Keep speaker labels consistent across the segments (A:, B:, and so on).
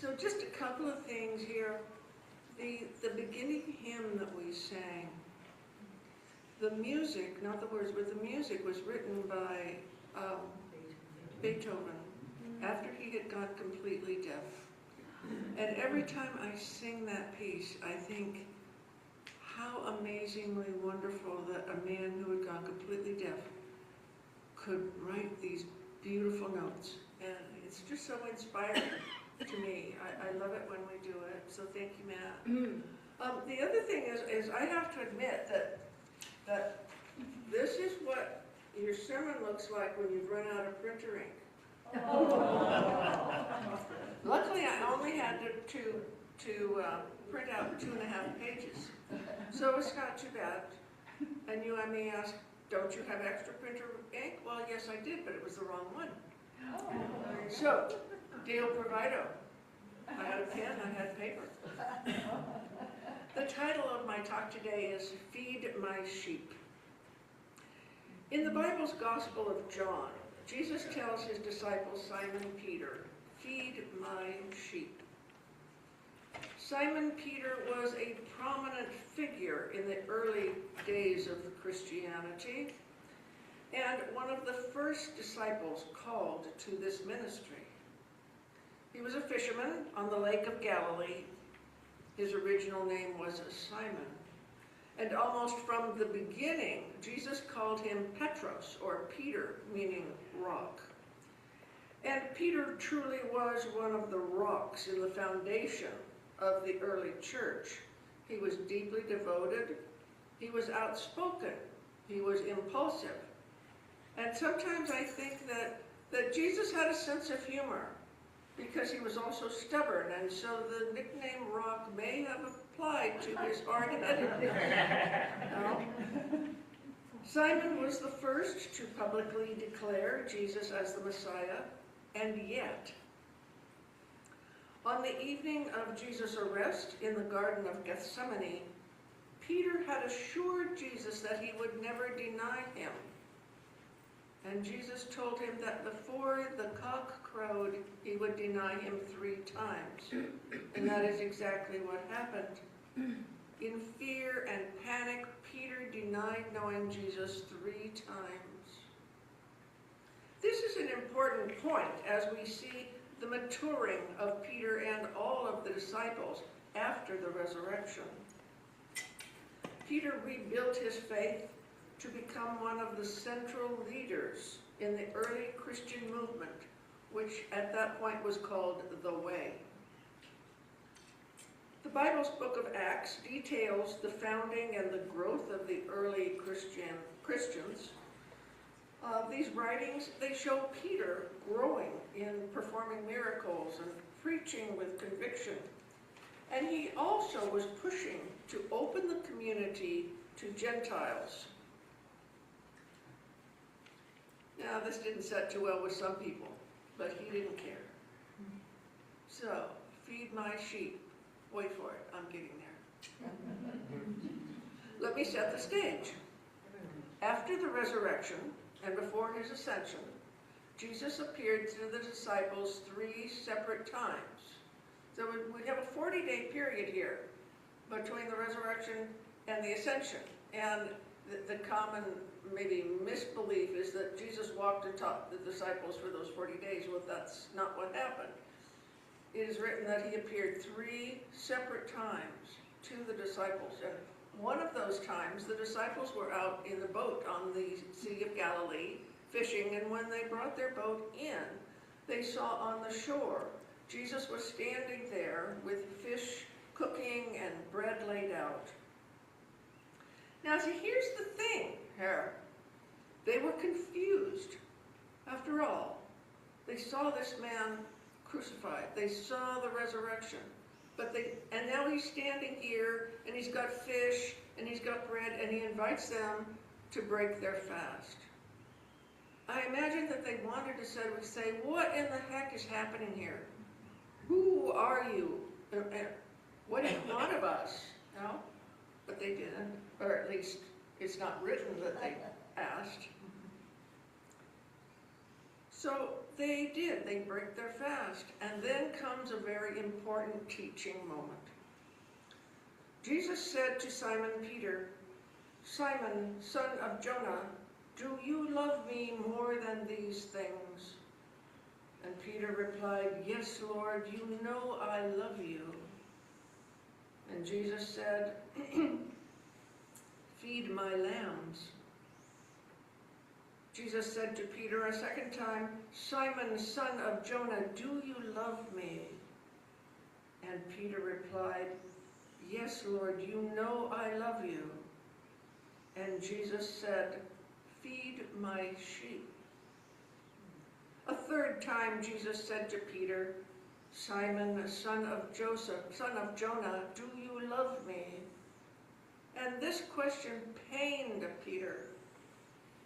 A: So just a couple of things here. The beginning hymn that we sang, the music, not the words, but the music was written by Beethoven after he had gone completely deaf. And every time I sing that piece, I think how amazingly wonderful that a man who had gone completely deaf could write these beautiful notes. And it's just so inspiring to me. I love it when we do it. So thank you, Matt. The other thing is I have to admit that this is what your sermon looks like when you've run out of printer ink. Luckily, I only had to print out 2.5 pages, so it's not too bad. And you and me asked, don't you have extra printer ink? Well, yes, I did, but it was the wrong one. So, Deo Provido. I had a pen, I had paper. The title of my talk today is Feed My Sheep. In the Bible's Gospel of John, Jesus tells his disciple Simon Peter, feed my sheep. Simon Peter was a prominent figure in the early days of Christianity and one of the first disciples called to this ministry. He was a fisherman on the Lake of Galilee. His original name was Simon. And almost from the beginning, Jesus called him Petros, or Peter, meaning rock. And Peter truly was one of the rocks in the foundation of the early church. He was deeply devoted, he was outspoken, he was impulsive. And sometimes I think that Jesus had a sense of humor because he was also stubborn, and so the nickname Rock may have applied to his hard-headedness. No? Simon was the first to publicly declare Jesus as the Messiah, and yet, on the evening of Jesus' arrest in the Garden of Gethsemane, Peter had assured Jesus that he would never deny him. And Jesus told him that before the cock crowed, he would deny him 3 times. And that is exactly what happened. In fear and panic, Peter denied knowing Jesus 3 times. This is an important point as we see the maturing of Peter and all of the disciples after the resurrection. Peter rebuilt his faith to become one of the central leaders in the early Christian movement, which at that point was called the Way. The Bible's book of Acts details the founding and the growth of the early Christians. These writings, they show Peter growing in performing miracles and preaching with conviction. And he also was pushing to open the community to Gentiles. Now, this didn't set too well with some people, but he didn't care. So, feed my sheep. Wait for it, I'm getting there. Let me set the stage. After the resurrection and before his ascension, Jesus appeared to the disciples 3 separate times. So we have a 40-day period here between the resurrection and the ascension. And the common, maybe, misbelief is that Jesus walked and taught the disciples for those 40 days. Well, that's not what happened. It is written that he appeared 3 separate times to the disciples. And one of those times, the disciples were out in the boat on the Sea of Galilee fishing, and when they brought their boat in, they saw on the shore Jesus was standing there with fish cooking and bread laid out. Now, see, here's the thing here. They were confused. After all, they saw this man crucified. They saw the resurrection. And now he's standing here, and he's got fish, and he's got bread, and he invites them to break their fast. I imagine that they wanted to say, what in the heck is happening here? Who are you? What do you want of us? No? But they didn't, or at least it's not written that they asked. So they did. They break their fast. And then comes a very important teaching moment. Jesus said to Simon Peter, "Simon, son of Jonah, do you love me more than these things?" And Peter replied, "Yes, Lord, you know I love you." And Jesus said, "Feed my lambs." Jesus said to Peter a second time, "Simon, son of Jonah, do you love me?" And Peter replied, "Yes, Lord, you know I love you." And Jesus said, "Feed my sheep." A third time Jesus said to Peter, "Simon, son of Jonah, do you love me?" And this question pained Peter.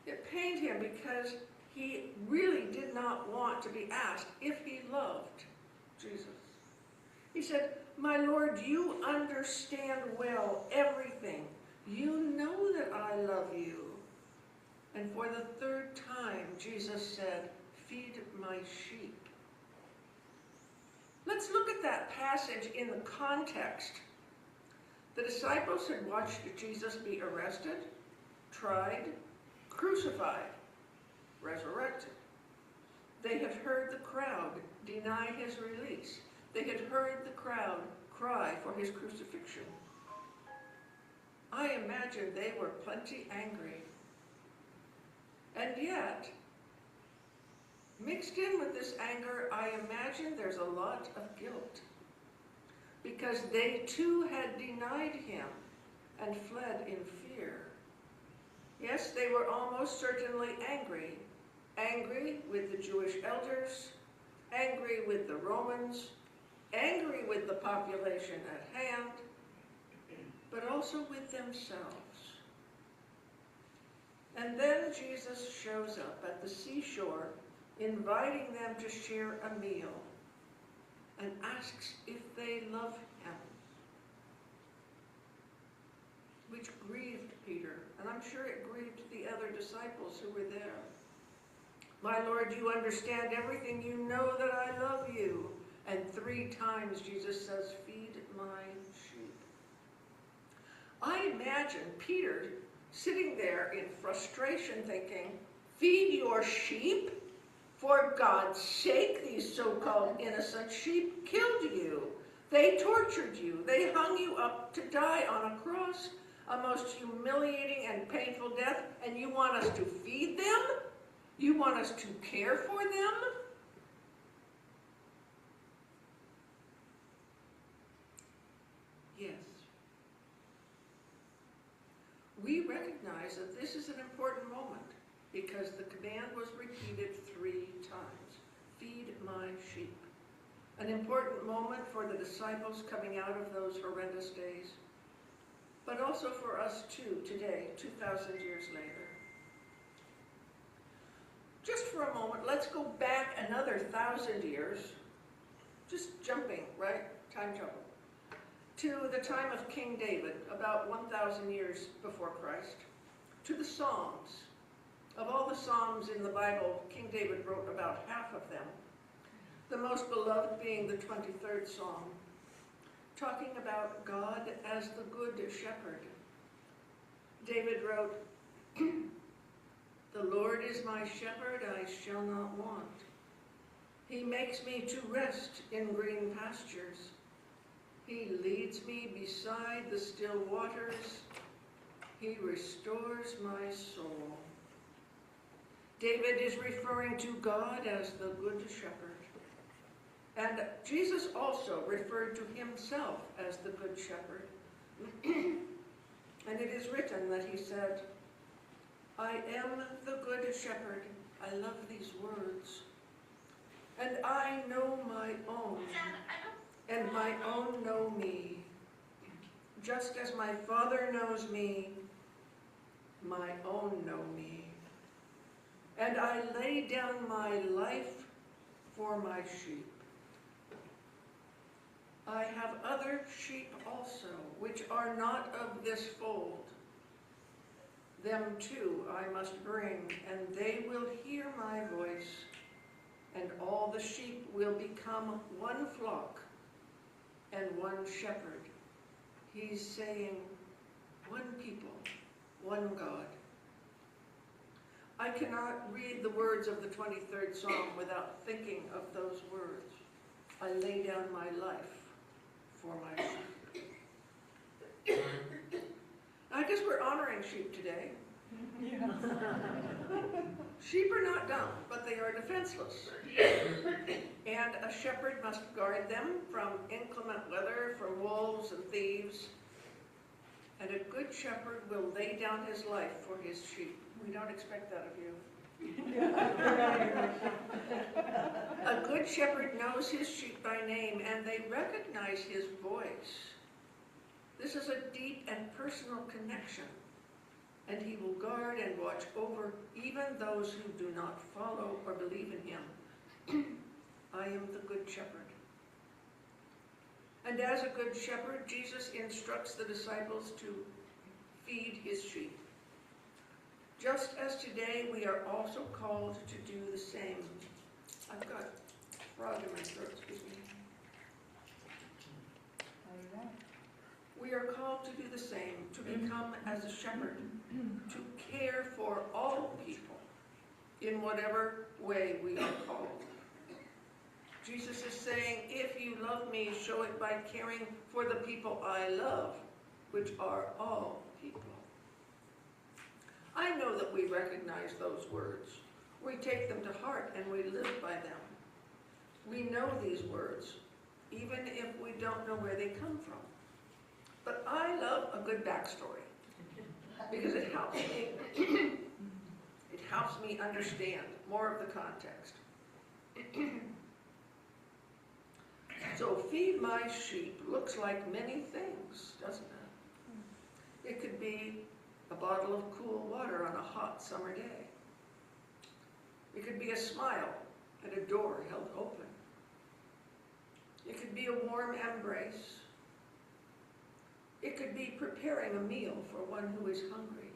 A: It pained him because he really did not want to be asked if he loved Jesus. He said, "My Lord, you understand well everything. You know that I love you." And for the third time, Jesus said, "Feed my sheep." Let's look at that passage in the context. The disciples had watched Jesus be arrested, tried, crucified, resurrected. They had heard the crowd deny his release. They had heard the crowd cry for his crucifixion. I imagine they were plenty angry. And yet, mixed in with this anger, I imagine there's a lot of guilt. Because they too had denied him and fled in fear. Yes, they were almost certainly angry. Angry with the Jewish elders, angry with the Romans, angry with the population at hand, but also with themselves. And then Jesus shows up at the seashore, inviting them to share a meal, and asks if they love him, which grieved Peter, and I'm sure it grieved the other disciples who were there. "My Lord, you understand everything. You know that I love you." And 3 times Jesus says, "Feed my sheep." I imagine Peter sitting there in frustration thinking, "Feed your sheep? For God's sake, these so-called innocent sheep killed you. They tortured you. They hung you up to die on a cross, a most humiliating and painful death, and you want us to feed them? You want us to care for them?" Yes. We recognize that this is an important moment because the command was repeated 3 times. Feed my sheep. An important moment for the disciples coming out of those horrendous days, but also for us too today, 2,000 years later. Just for a moment, let's go back another 1,000 years, just jumping, right? Time jumping. To the time of King David, about 1,000 years before Christ, to the Psalms. Of all the Psalms in the Bible, King David wrote about half of them, the most beloved being the 23rd Psalm, talking about God as the Good Shepherd. David wrote, "The Lord is my shepherd, I shall not want. He makes me to rest in green pastures. He leads me beside the still waters. He restores my soul." David is referring to God as the Good Shepherd. And Jesus also referred to himself as the Good Shepherd. And it is written that he said, "I am the Good Shepherd." I love these words. "And I know my own, and my own know me. Just as my Father knows me, my own know me. And I lay down my life for my sheep. I have other sheep also, which are not of this fold. Them too I must bring, and they will hear my voice, the sheep will become one flock and one shepherd. He's saying, one people, one God. I cannot read the words of the 23rd Psalm without thinking of those words. I lay down my life for my sheep. I guess we're honoring sheep today.
B: Yeah.
A: Sheep are not dumb, but they are defenseless. And a shepherd must guard them from inclement weather, from wolves and thieves. And a good shepherd will lay down his life for his sheep. We don't expect that of you. A good shepherd knows his sheep by name, and they recognize his voice. This is a deep and personal connection, and he will guard and watch over even those who do not follow or believe in him. I am the good shepherd. And as a good shepherd, Jesus instructs the disciples to feed his sheep. Just as today, we are also called to do the same. I've got a frog in my throat, excuse me. We are called to do the same, to become as a shepherd, to care for all people in whatever way we are called. Jesus is saying, if you love me, show it by caring for the people I love, which are all people. I know that we recognize those words. We take them to heart and we live by them. We know these words, even if we don't know where they come from. But I love a good backstory because it helps me understand more of the context. So feed my sheep looks like many things, doesn't it? It could be a bottle of cool water on a hot summer day. It could be a smile at a door held open. It could be a warm embrace. It could be preparing a meal for one who is hungry.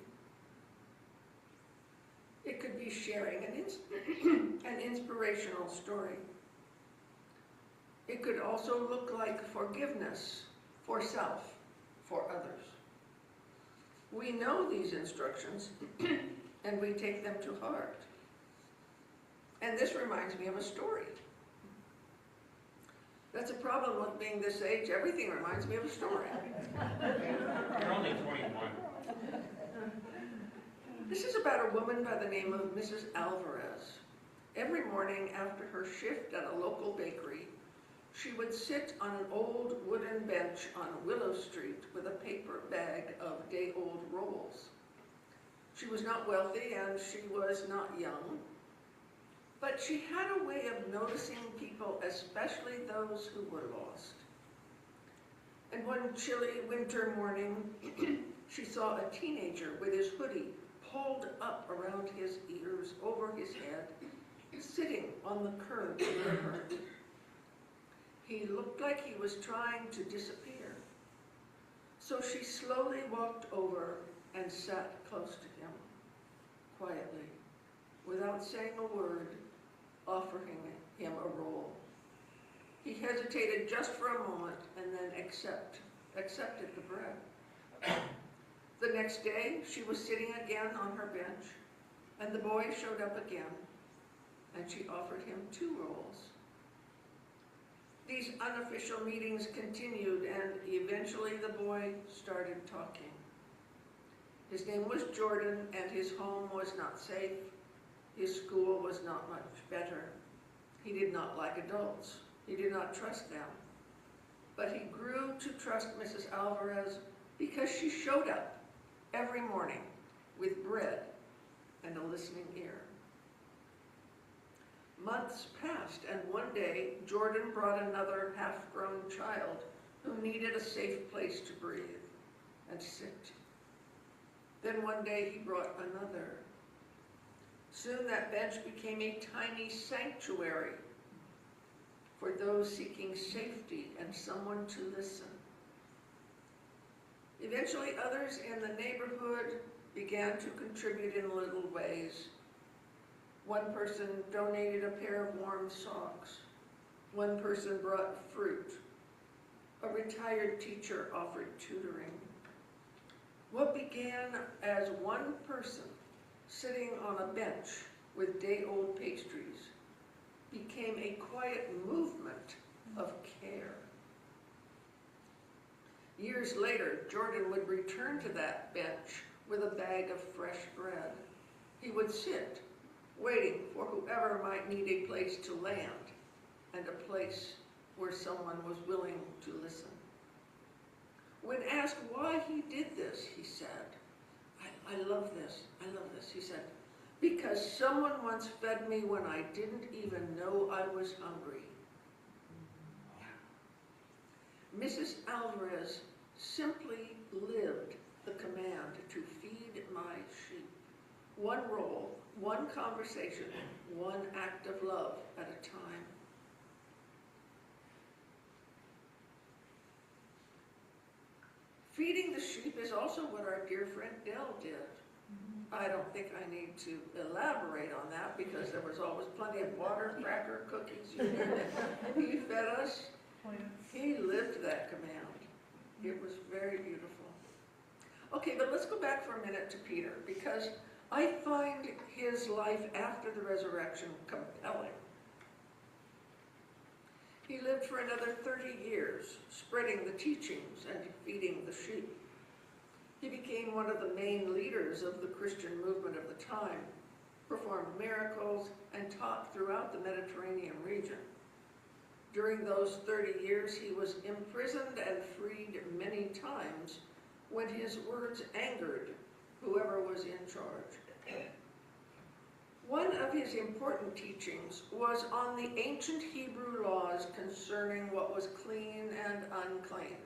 A: It could be sharing an inspirational story. It could also look like forgiveness for self, for others. We know these instructions and we take them to heart. And this reminds me of a story. That's a problem with being this age. Everything reminds me of a story.
C: You're only 21.
A: This is about a woman by the name of Mrs. Alvarez. Every morning after her shift at a local bakery, she would sit on an old wooden bench on Willow Street with a paper bag of day-old rolls. She was not wealthy and she was not young, but she had a way of noticing people, especially those who were lost. And one chilly winter morning, she saw a teenager with his hoodie pulled up around his ears, over his head, sitting on the curb near her. He looked like he was trying to disappear. So she slowly walked over and sat close to him, quietly, without saying a word, offering him a roll. He hesitated just for a moment and then accepted the bread. The next day, she was sitting again on her bench, and the boy showed up again, and she offered him 2 rolls. These unofficial meetings continued, and eventually the boy started talking. His name was Jordan, and his home was not safe. His school was not much better. He did not like adults. He did not trust them. But he grew to trust Mrs. Alvarez because she showed up every morning with bread and a listening ear. Months passed, and one day, Jordan brought another half-grown child who needed a safe place to breathe and sit. Then one day, he brought another. Soon that bench became a tiny sanctuary for those seeking safety and someone to listen. Eventually, others in the neighborhood began to contribute in little ways. One person donated a pair of warm socks. One person brought fruit. A retired teacher offered tutoring. What began as one person sitting on a bench with day-old pastries became a quiet movement of care. Years later, Jordan would return to that bench with a bag of fresh bread. He would sit, waiting for whoever might need a place to land and a place where someone was willing to listen. When asked why he did this, he said, I love this, he said, because someone once fed me when I didn't even know I was hungry. Mrs. Alvarez simply lived the command to feed my sheep. One roll, one conversation, one act of love at a time. Feeding the sheep is also what our dear friend Dell did. I don't think I need to elaborate on that because there was always plenty of water, cracker, cookies, you name it. He fed us. He lived that command. It was very beautiful. Okay, but let's go back for a minute to Peter because I find his life after the resurrection compelling. He lived for another 30 years, spreading the teachings and feeding the sheep. He became one of the main leaders of the Christian movement of the time, performed miracles, and taught throughout the Mediterranean region. During those 30 years, he was imprisoned and freed many times when his words angered whoever was in charge. One of his important teachings was on the ancient Hebrew laws concerning what was clean and unclean.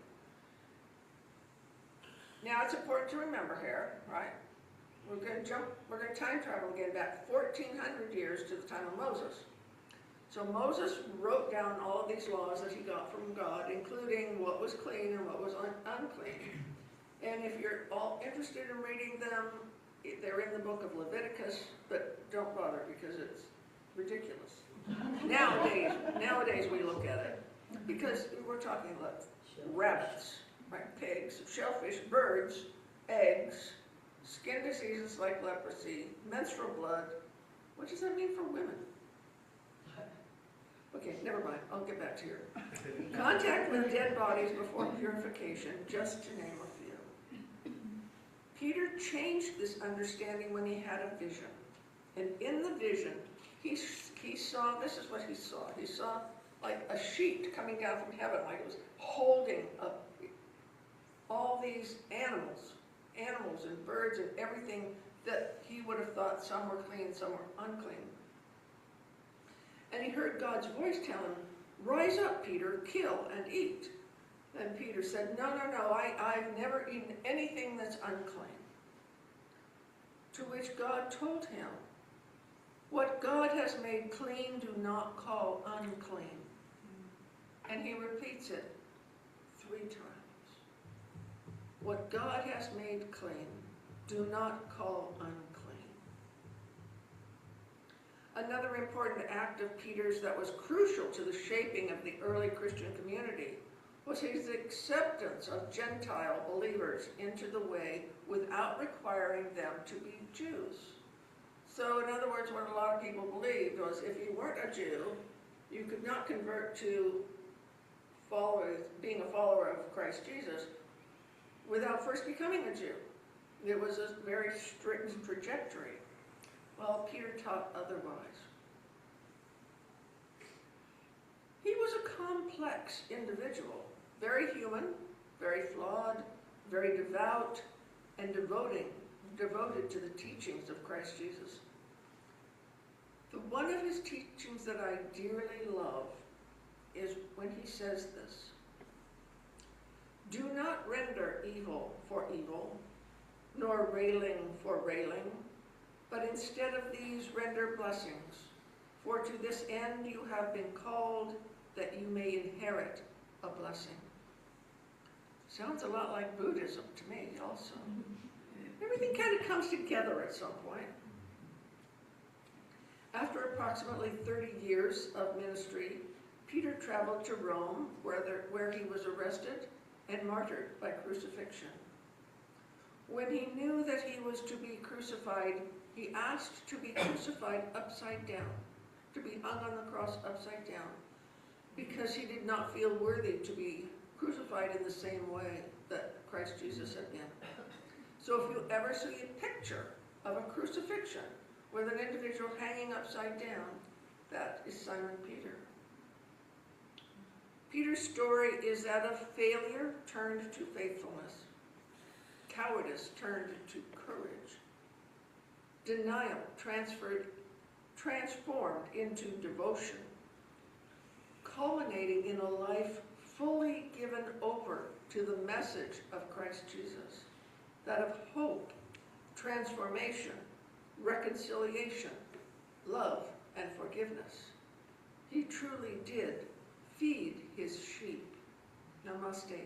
A: Now it's important to remember here, right? We're going to time travel again back 1,400 years to the time of Moses. So Moses wrote down all of these laws that he got from God, including what was clean and what was unclean. And if you're all interested in reading them, they're in the book of Leviticus, but don't bother because it's ridiculous. Nowadays we look at it because we're talking about rabbits, right? Pigs, shellfish, birds, eggs, skin diseases like leprosy, menstrual blood. What does that mean for women? Okay, never mind. I'll get back to here. Contact with dead bodies before purification, just to name a few. Peter changed this understanding when he had a vision. And in the vision, he saw, this is what he saw. He saw like a sheet coming down from heaven, like it was holding up all these animals and birds and everything that he would have thought some were clean, some were unclean. And he heard God's voice tell him, "Rise up, Peter, kill and eat." And Peter said, No, I've never eaten anything that's unclean. To which God told him, "What God has made clean, do not call unclean." And he repeats it 3 times. What God has made clean, do not call unclean. Another important act of Peter's that was crucial to the shaping of the early Christian community was his acceptance of Gentile believers into the way without requiring them to be Jews. So in other words, what a lot of people believed was if you weren't a Jew, you could not convert to being a follower of Christ Jesus without first becoming a Jew. It was a very strict trajectory. Well, Peter taught otherwise. He was a complex individual, very human, very flawed, very devout, and devoted to the teachings of Christ Jesus. One of his teachings that I dearly love is when he says this: "Do not render evil for evil, nor railing for railing, but instead of these render blessings, for to this end you have been called, that you may inherit a blessing." Sounds a lot like Buddhism to me also. Everything kind of comes together at some point. After approximately 30 years of ministry, Peter traveled to Rome, where he was arrested and martyred by crucifixion. When he knew that he was to be crucified, he asked to be crucified upside down, to be hung on the cross upside down, because he did not feel worthy to be crucified in the same way that Christ Jesus had been. So if you ever see a picture of a crucifixion with an individual hanging upside down, that is Simon Peter. Peter's story is that of failure turned to faithfulness, cowardice turned to courage, denial transformed into devotion, culminating in a life fully given over to the message of Christ Jesus, that of hope, transformation, reconciliation, love, and forgiveness. He truly did feed his sheep. Namaste.